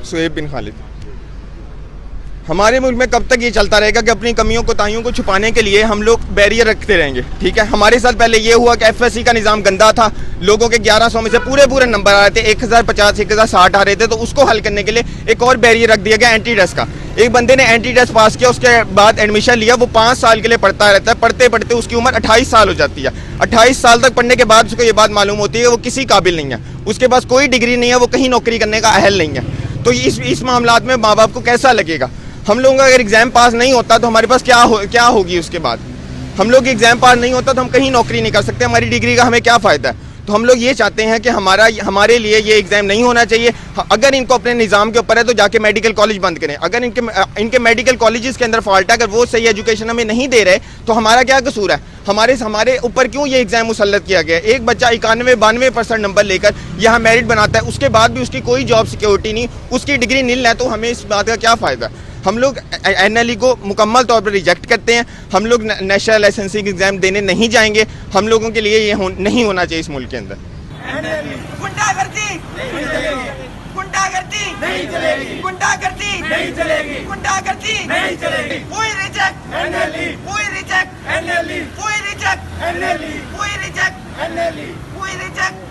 शुएब बिन खालिद। हमारे मुल्क में कब तक ये चलता रहेगा कि अपनी कमियों कोताहियों को छुपाने के लिए हम लोग बैरियर रखते रहेंगे? ठीक है, हमारे साथ पहले ये हुआ कि एफएससी का निज़ाम गंदा था, लोगों के 1100 में से पूरे नंबर आ रहे थे, 1050 1060 आ रहे थे, तो उसको हल करने के लिए एक और बैरियर रख दिया गया एंटी टेस्ट का। एक बंदे ने एंटी टेस्ट पास किया, उसके बाद एडमिशन लिया, वो 5 साल के लिए पढ़ता रहता है, पढ़ते पढ़ते उसकी उम्र 28 साल हो जाती है। 28 साल तक पढ़ने के बाद उसको ये बात मालूम होती है कि वो किसी काबिल नहीं है, उसके पास कोई डिग्री नहीं है, वो कहीं नौकरी करने का अहल नहीं है। तो इस मामलात में माँ बाप को कैसा लगेगा? हम लोगों का अगर एग्जाम पास नहीं होता तो हमारे पास क्या होगी उसके बाद? हम लोग एग्जाम पास नहीं होता तो हम कहीं नौकरी नहीं कर सकते, हमारी डिग्री का हमें क्या फ़ायदा है? तो हम लोग ये चाहते हैं कि हमारे लिए ये एग्ज़ाम नहीं होना चाहिए। अगर इनको अपने निज़ाम के ऊपर है तो जाके मेडिकल कॉलेज बंद करें। अगर इनके मेडिकल कॉलेजेस के अंदर फॉल्ट है, अगर वो सही एजुकेशन हमें नहीं दे रहे तो हमारा क्या कसूर है? हमारे ऊपर क्यों ये एग्ज़ाम मुसल्लत किया गया? एक बच्चा 91-92% नंबर लेकर यहाँ मेरिट बनाता है, उसके बाद भी उसकी कोई जॉब सिक्योरिटी नहीं, उसकी डिग्री नील है, तो हमें इस बात का क्या फ़ायदा? हम लोग एनएलई को मुकम्मल तौर पर रिजेक्ट करते हैं। हम लोग नेशनल लाइसेंसिंग एग्जाम देने नहीं जाएंगे। हम लोगों के लिए ये नहीं होना चाहिए इस मुल्क के अंदर। गुंडागर्दी नहीं चलेगी, गुंडागर्दी नहीं चलेगी, गुंडागर्दी नहीं चलेगी, गुंडागर्दी नहीं चलेगी। कोई रिजेक्ट एनएलई, कोई रिजेक्ट एनएलई, कोई रिजेक्ट एनएलई, कोई रिजेक्ट एनएलई, कोई रिजेक्ट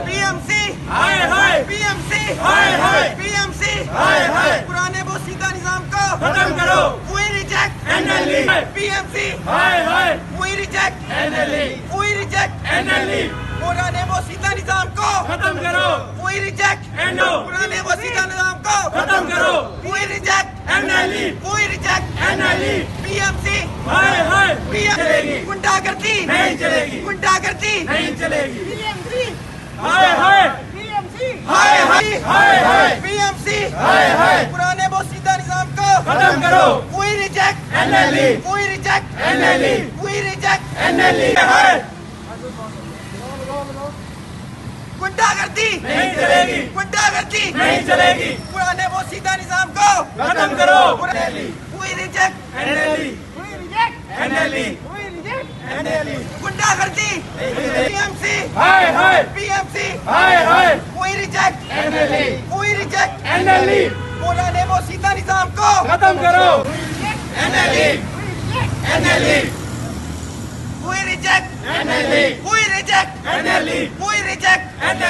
पीएमसी हाय हाय, पीएमसी हाय हाय, पीएमसी हाय हाय। पुराने वो सीधा निजाम को खत्म करो, कोई रिजेक्ट एनएलई, पीएमसी हाय हाय, कोई रिजेक्ट एनएलई, कोई रिजेक्ट एनएलई। पुराने वो सीधा निजाम को खत्म करो, कोई रिजेक्ट एनओ, पुराने वो सीधा निजाम को खत्म करो, कोई रिजेक्ट एनएलई, कोई रिजेक्ट एनएलई, पीएमसी हाय हाय, पीएमसी। गुंडागर्दी नहीं चलेगी, गुंडागर्दी नहीं चलेगी, पीएमसी हाय हाय, पीएमसी हाय हाय, हाय हाय, पीएमसी हाय हाय। पुराने वो सीधा निजाम को खत्म करो, कोई रिजेक्ट एनएलई, कोई रिजेक्ट एनएलई, कोई रिजेक्ट एनएलई। गुंडागर्दी नहीं चलेगी, गुंडागर्दी नहीं चलेगी। पुराने वो सीधा निजाम को खत्म करो, कोई रिजेक्ट एनएलई, कोई रिजेक्ट एनएलई, कोई रिजेक्ट एनएलई। गुंडागर्दी पीएमसी हाय हाय, पीएमसी हाय हाय, कोई रिजेक्ट एनएलई, कोई रिजेक्ट एनएलई। पुराने वो सीधा निजाम को खत्म करो, एनएलई, एनएलई, कोई रिजेक्ट एनएलई, कोई रिजेक्ट एनएलई, कोई रिजेक्ट एनएलई।